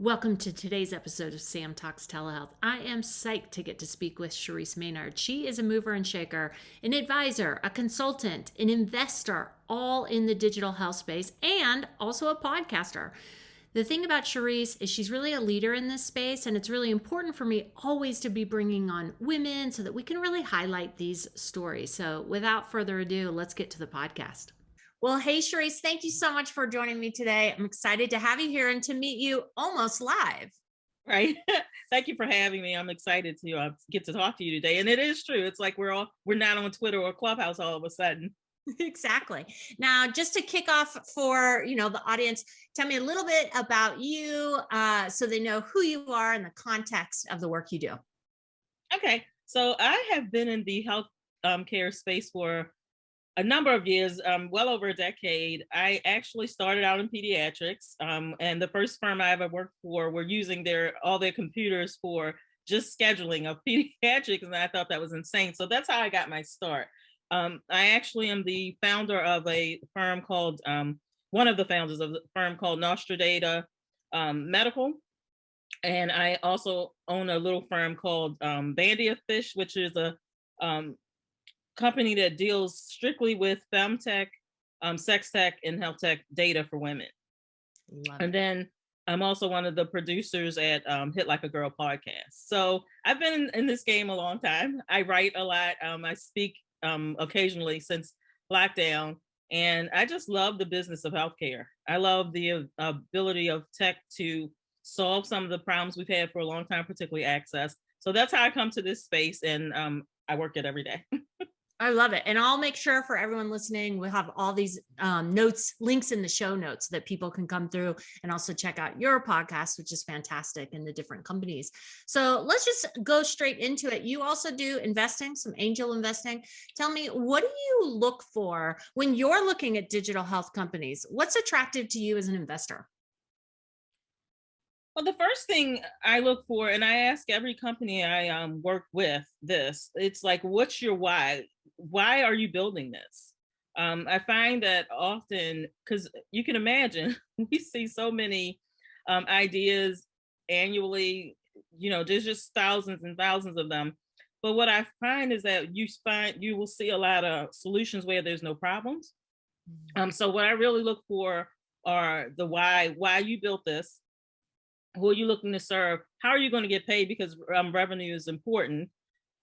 Welcome to today's episode of Sam Talks Telehealth. I am psyched to get to speak with Shereese Maynard. She is a mover and shaker, an advisor, a consultant, an investor, all in the digital health space, and also a podcaster. The thing about Shereese is she's really a leader in this space, and it's really important for me always to be bringing on women so that we can really highlight these stories. So without further ado, let's get to the podcast. Well, hey, Shereese, thank you so much for joining me today. I'm excited to have you here and to meet you almost live. Right. Thank you for having me. I'm excited to get to talk to you today. And it is true. It's like we're not on Twitter or Clubhouse all of a sudden. Exactly. Now, just to kick off for the audience, tell me a little bit about you, so they know who you are and the context of the work you do. Okay. So I have been in the health care space for a number of years, well over a decade. I actually started out in pediatrics, and the first firm I ever worked for were using all their computers for just scheduling of pediatrics, and I thought that was insane. So that's how I got my start. I actually am the founder of a firm called, one of the founders of the firm called NostraData Medical. And I also own a little firm called Bandia FiSH, which is a company that deals strictly with femtech, sex tech, and health tech data for women. And then I'm also one of the producers at Hit Like a Girl podcast. So I've been in this game a long time. I write a lot. I speak occasionally since lockdown. And I just love the business of healthcare. I love the ability of tech to solve some of the problems we've had for a long time, particularly access. So that's how I come to this space, and I work it every day. I love it. And I'll make sure for everyone listening, we'll have all these notes, links in the show notes so that people can come through and also check out your podcast, which is fantastic, and the different companies. So let's just go straight into it. You also do investing, some angel investing. Tell me, what do you look for when you're looking at digital health companies? What's attractive to you as an investor? Well, the first thing I look for, and I ask every company I work with this, it's like, what's your why? Why are you building this? I find that often, because you can imagine, we see so many ideas annually, there's just thousands and thousands of them. But what I find is that you will see a lot of solutions where there's no problems. So what I really look for are the why you built this. Who are you looking to serve? How are you going to get paid? Because revenue is important,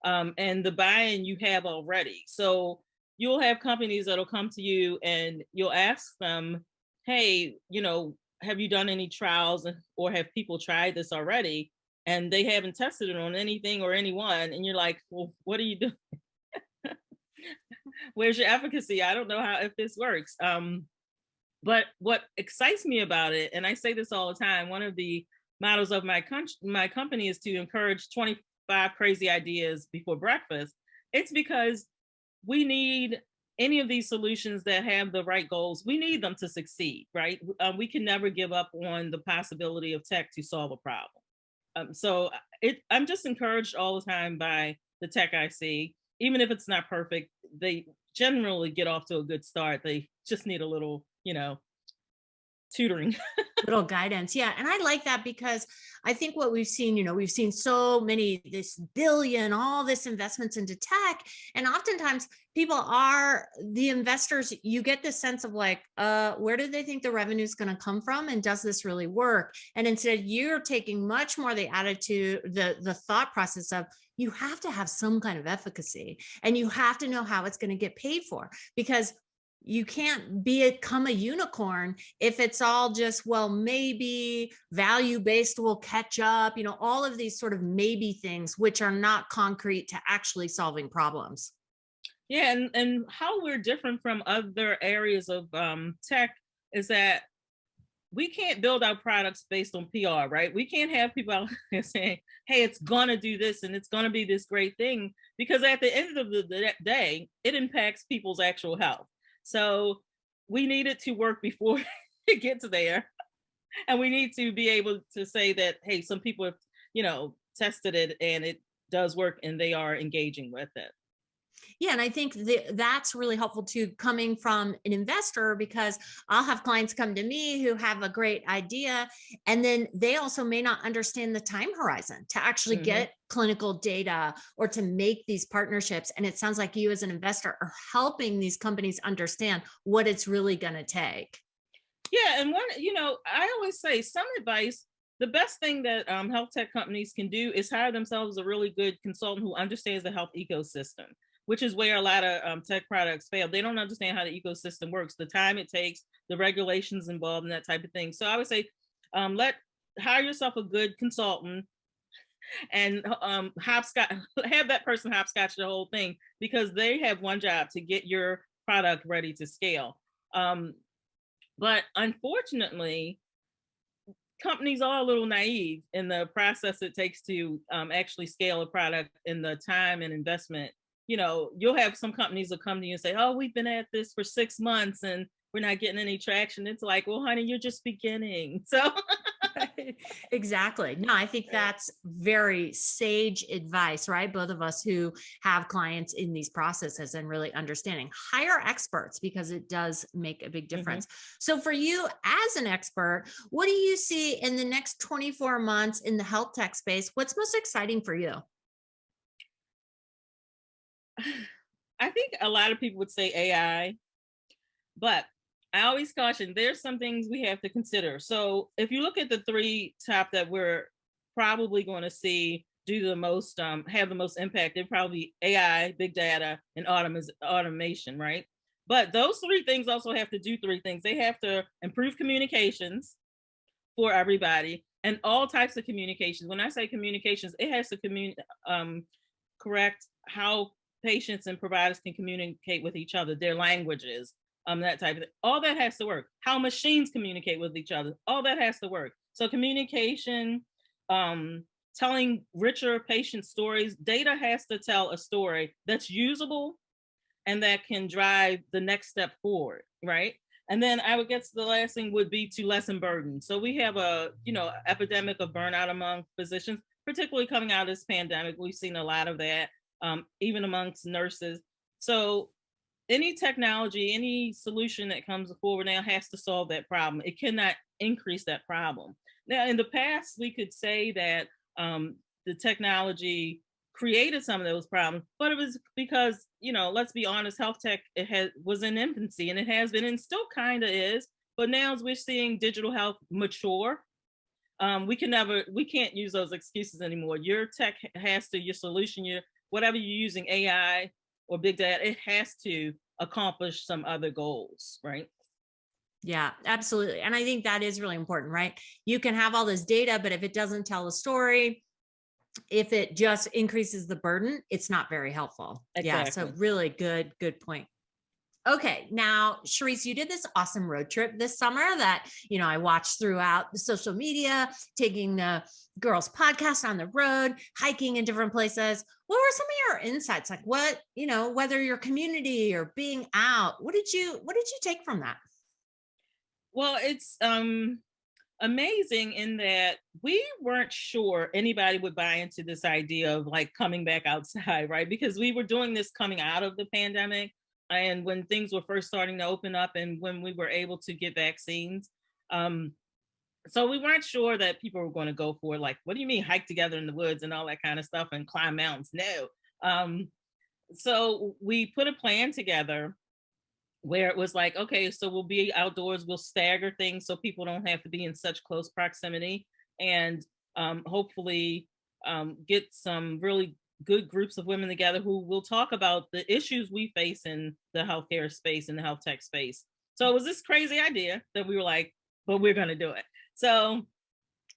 and the buy-in you have already. So you'll have companies that'll come to you and you'll ask them, hey, have you done any trials, or have people tried this already? And they haven't tested it on anything or anyone. And you're like, well, what are you doing? Where's your efficacy? I don't know if this works. But what excites me about it, and I say this all the time, one of the mottos of my company is to encourage 25 crazy ideas before breakfast. It's because we need any of these solutions that have the right goals. We need them to succeed, right? We can never give up on the possibility of tech to solve a problem. So I'm just encouraged all the time by the tech I see. Even if it's not perfect, they generally get off to a good start. They just need a little, tutoring. Little guidance. Yeah. And I like that because I think what we've seen, we've seen so many, this billion, all this investments into tech. And oftentimes people are the investors, you get this sense of like, where do they think the revenue is going to come from? And does this really work? And instead you're taking much more the attitude, the thought process of, you have to have some kind of efficacy and you have to know how it's going to get paid for, because you can't become a unicorn if it's all just, well, maybe value-based will catch up, all of these sort of maybe things, which are not concrete to actually solving problems. Yeah, and how we're different from other areas of tech is that we can't build our products based on PR, right? We can't have people out there saying, hey, it's gonna do this and it's gonna be this great thing, because at the end of the day, it impacts people's actual health. So we need it to work before it gets there. And we need to be able to say that, hey, some people have, tested it and it does work and they are engaging with it. Yeah, and I think that's really helpful too, coming from an investor, because I'll have clients come to me who have a great idea, and then they also may not understand the time horizon to actually Hmm. get clinical data or to make these partnerships. And it sounds like you as an investor are helping these companies understand what it's really going to take. Yeah, and one, I always say some advice. The best thing that health tech companies can do is hire themselves a really good consultant who understands the health ecosystem, which is where a lot of tech products fail. They don't understand how the ecosystem works, the time it takes, the regulations involved, and that type of thing. So I would say, let hire yourself a good consultant and hopscotch have that person hopscotch the whole thing, because they have one job to get your product ready to scale. Um, but unfortunately, companies are a little naive in the process it takes to actually scale a product in the time and investment. You'll have some companies that come to you and say, "Oh, we've been at this for 6 months and we're not getting any traction." It's like, well, honey, you're just beginning. So, Exactly. No, I think that's very sage advice, right? Both of us who have clients in these processes and really understanding, hire experts, because it does make a big mhm. difference. So for you as an expert, what do you see in the next 24 months in the health tech space? What's most exciting for you? I think a lot of people would say AI, but I always caution there's some things we have to consider. So if you look at the three top that we're probably going to see do the most, have the most impact, they're probably AI, big data, and automation, right? But those three things also have to do three things. They have to improve communications for everybody and all types of communications. When I say communications, it has to correct how patients and providers can communicate with each other, their languages, that type of thing. All that has to work. How machines communicate with each other, all that has to work. So communication, telling richer patient stories, data has to tell a story that's usable and that can drive the next step forward, right? And then I would guess the last thing would be to lessen burden. So we have a epidemic of burnout among physicians, particularly coming out of this pandemic. We've seen a lot of that, even amongst nurses. So any technology, any solution that comes forward now has to solve that problem. It cannot increase that problem. Now, in the past, we could say that the technology created some of those problems, but it was because, let's be honest, health tech was in infancy, and it has been and still kind of is. But now as we're seeing digital health mature, we can't use those excuses anymore. Your tech has to, your solution, your whatever you're using, AI or big data, it has to accomplish some other goals, right? Yeah, absolutely. And I think that is really important, right? You can have all this data, but if it doesn't tell a story, if it just increases the burden, it's not very helpful. Yeah. So Exactly. really good point. Okay. Now, Shereese, you did this awesome road trip this summer that, I watched throughout the social media, taking the girls podcast on the road, hiking in different places. What were some of your insights? Like whether your community or being out, what did you take from that? Well, it's amazing in that we weren't sure anybody would buy into this idea of like coming back outside, right? Because we were doing this coming out of the pandemic and when things were first starting to open up and when we were able to get vaccines. Um, so we weren't sure that people were going to go for like, what do you mean hike together in the woods and all that kind of stuff and climb mountains? No. So we put a plan together where it was like, okay, so we'll be outdoors, we'll stagger things so people don't have to be in such close proximity, and hopefully get some really good groups of women together who will talk about the issues we face in the healthcare space and the health tech space. So it was this crazy idea that we were like, but we're going to do it. So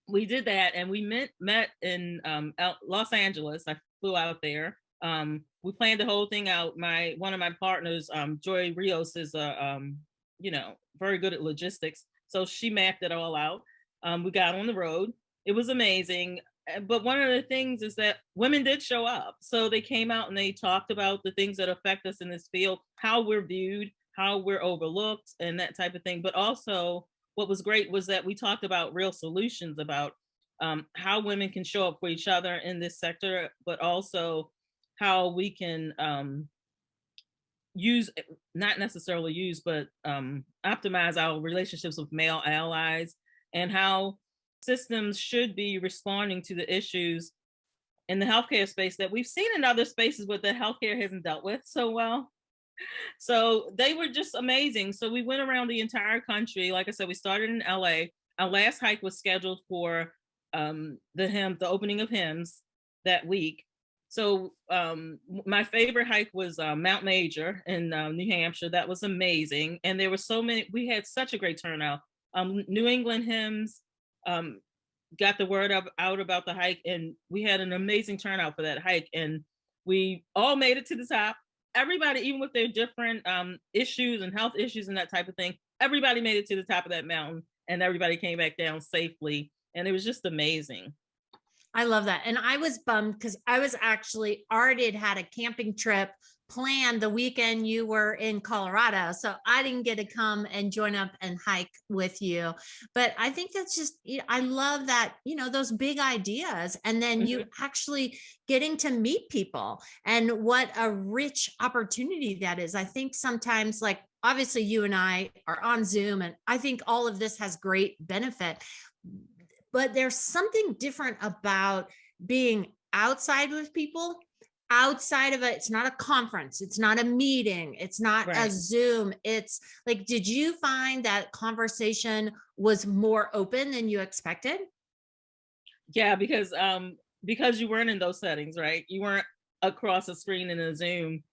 we did that, and we met in Los Angeles. I flew out there. We planned the whole thing out. One of my partners, Joy Rios, is very good at logistics, so she mapped it all out. We got on the road. It was amazing. But one of the things is that women did show up. So they came out and they talked about the things that affect us in this field, how we're viewed, how we're overlooked, and that type of thing. But also, what was great was that we talked about real solutions about how women can show up for each other in this sector, but also how we can use, not necessarily use, but optimize our relationships with male allies, and how systems should be responding to the issues in the healthcare space that we've seen in other spaces, but that healthcare hasn't dealt with so well. So they were just amazing. So we went around the entire country. Like I said, we started in LA. Our last hike was scheduled for the opening of hymns that week. So my favorite hike was Mount Major in New Hampshire. That was amazing. And there were so many, we had such a great turnout. New England hymns got the word out about the hike, and we had an amazing turnout for that hike. And we all made it to the top. Everybody, even with their different issues and health issues and that type of thing, everybody made it to the top of that mountain, and everybody came back down safely. And it was just amazing. I love that. And I was bummed because I was actually already had a camping trip planned the weekend you were in Colorado. So I didn't get to come and join up and hike with you. But I think that's just, I love that, those big ideas. And then you actually getting to meet people, and what a rich opportunity that is. I think sometimes, like, obviously you and I are on Zoom, and I think all of this has great benefit. But there's something different about being outside with people, outside of it. It's not a conference. It's not a meeting. It's not a Zoom. It's like, did you find that conversation was more open than you expected? Yeah, because you weren't in those settings, right? You weren't across a screen in a Zoom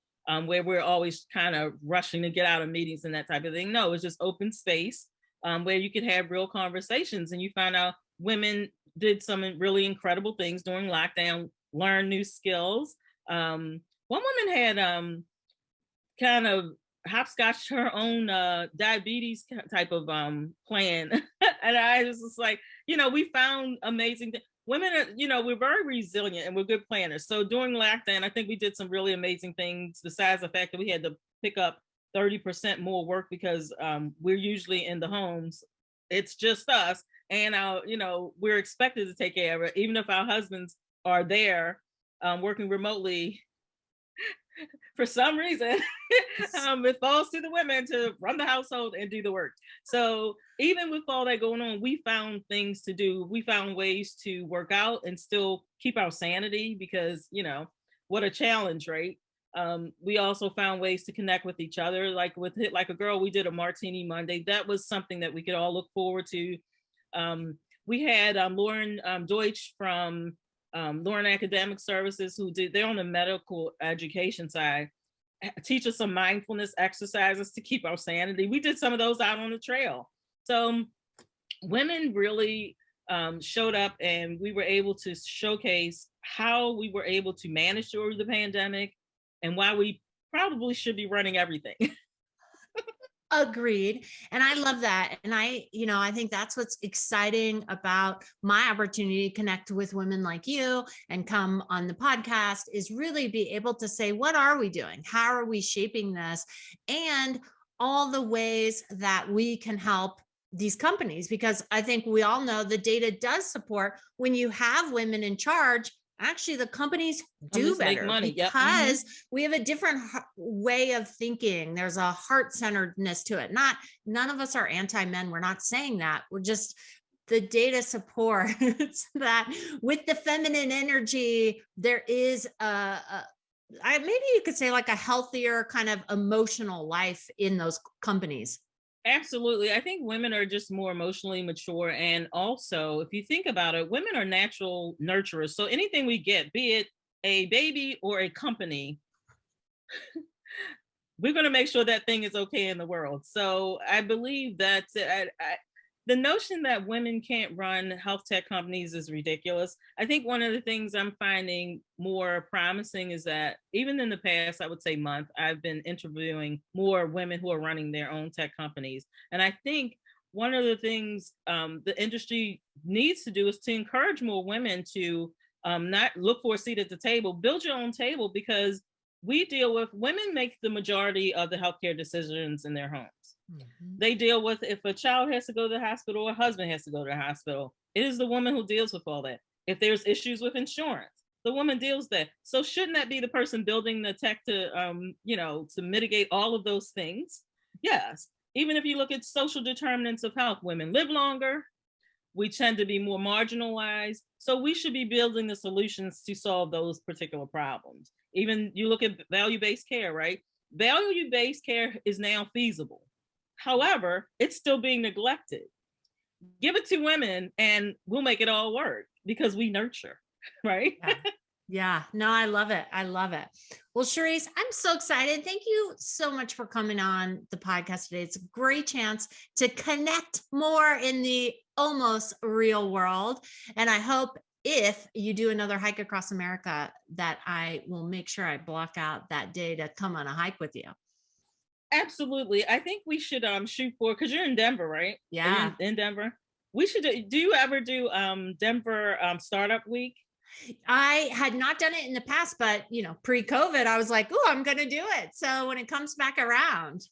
where we're always kind of rushing to get out of meetings and that type of thing. No, it's just open space where you could have real conversations, and you found out women did some really incredible things during lockdown, learn new skills. One woman had kind of hopscotched her own diabetes type of plan. And I was just like, we found amazing women are, we're very resilient and we're good planners. So during lockdown, I think we did some really amazing things, besides the fact that we had to pick up 30% more work because we're usually in the homes. It's just us. And we're expected to take care of it, even if our husbands are there working remotely. For some reason, it falls to the women to run the household and do the work. So even with all that going on, we found things to do. We found ways to work out and still keep our sanity, because, what a challenge, right? We also found ways to connect with each other. Like with Hit Like a Girl, we did a Martini Monday. That was something that we could all look forward to. We had Lauren Deutsch from Lauren Academic Services, they're on the medical education side, teach us some mindfulness exercises to keep our sanity. We did some of those out on the trail. So women really showed up, and we were able to showcase how we were able to manage through the pandemic, and why we probably should be running everything. Agreed. And I love that. And I think that's what's exciting about my opportunity to connect with women like you and come on the podcast, is really be able to say, what are we doing? How are we shaping this? And all the ways that we can help these companies, because I think we all know the data does support when you have women in charge. Actually, the companies do better money. Because we have a different way of thinking. There's a heart-centeredness to it. None of us are anti-men. We're not saying that. We're just, the data supports that with the feminine energy, there is maybe you could say like a healthier kind of emotional life in those companies. Absolutely. I think women are just more emotionally mature. And also, if you think about it, women are natural nurturers. So anything we get, be it a baby or a company, we're going to make sure that thing is okay in the world. So I believe that the notion that women can't run health tech companies is ridiculous. I think one of the things I'm finding more promising is that even in the past, I would say month, I've been interviewing more women who are running their own tech companies. And I think one of the things the industry needs to do is to encourage more women to not look for a seat at the table, build your own table, because women make the majority of the healthcare decisions in their homes. Mm-hmm. They deal with, if a child has to go to the hospital or a husband has to go to the hospital, it is the woman who deals with all that. If there's issues with insurance, the woman deals that. So shouldn't that be the person building the tech to, to mitigate all of those things? Yes. Even if you look at social determinants of health, women live longer, we tend to be more marginalized. So we should be building the solutions to solve those particular problems. Even you look at value-based care, right? Value-based care is now feasible. However, it's still being neglected. Give it to women and we'll make it all work because we nurture, right? Yeah. Yeah, no, I love it. I love it. Well, Shereese, I'm so excited. Thank you so much for coming on the podcast today. It's a great chance to connect more in the almost real world. And I hope if you do another hike across America, that I will make sure I block out that day to come on a hike with you. Absolutely. I think we should shoot for, because you're in Denver, right? Yeah. In Denver. We should do you ever do Denver Startup Week? I had not done it in the past, but pre-COVID, I was like, oh, I'm going to do it. So when it comes back around.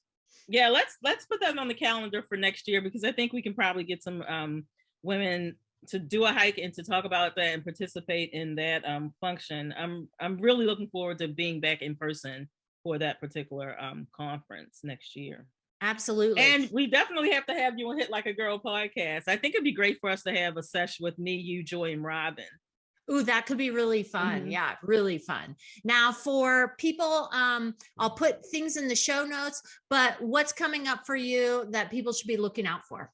Yeah, let's put that on the calendar for next year, because I think we can probably get some women to do a hike and to talk about that and participate in that function. I'm really looking forward to being back in person for that particular conference next year. Absolutely. And we definitely have to have you on Hit Like a Girl podcast. I think it'd be great for us to have a session with me, you, Joy, and Robin. Ooh, that could be really fun. Mm-hmm. Yeah, really fun. Now for people, I'll put things in the show notes, but what's coming up for you that people should be looking out for?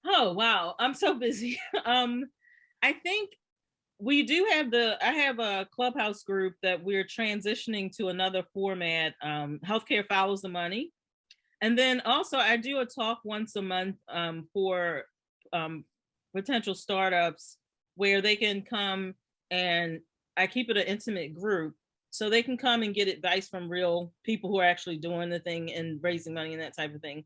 Oh, wow. I'm so busy. I think I have a Clubhouse group that we're transitioning to another format. Healthcare Follows the Money. And then also I do a talk once a month for potential startups, where they can come, and I keep it an intimate group so they can come and get advice from real people who are actually doing the thing and raising money and that type of thing.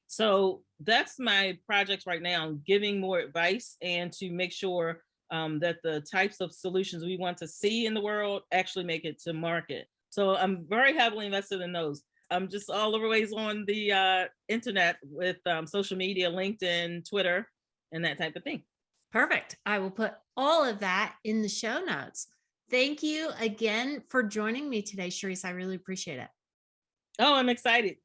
So that's my projects right now, giving more advice and to make sure that the types of solutions we want to see in the world actually make it to market. So I'm very heavily invested in those. I'm just all over ways on the internet with social media, LinkedIn, Twitter, and that type of thing. Perfect. I will put all of that in the show notes. Thank you again for joining me today, Shereese. I really appreciate it. Oh, I'm excited.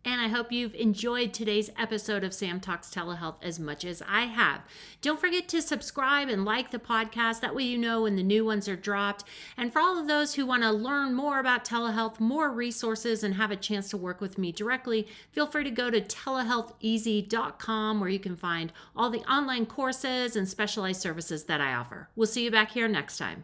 And I hope you've enjoyed today's episode of Sam Talks Telehealth as much as I have. Don't forget to subscribe and like the podcast. That way you know when the new ones are dropped. And for all of those who want to learn more about telehealth, more resources, and have a chance to work with me directly, feel free to go to telehealtheasy.com, where you can find all the online courses and specialized services that I offer. We'll see you back here next time.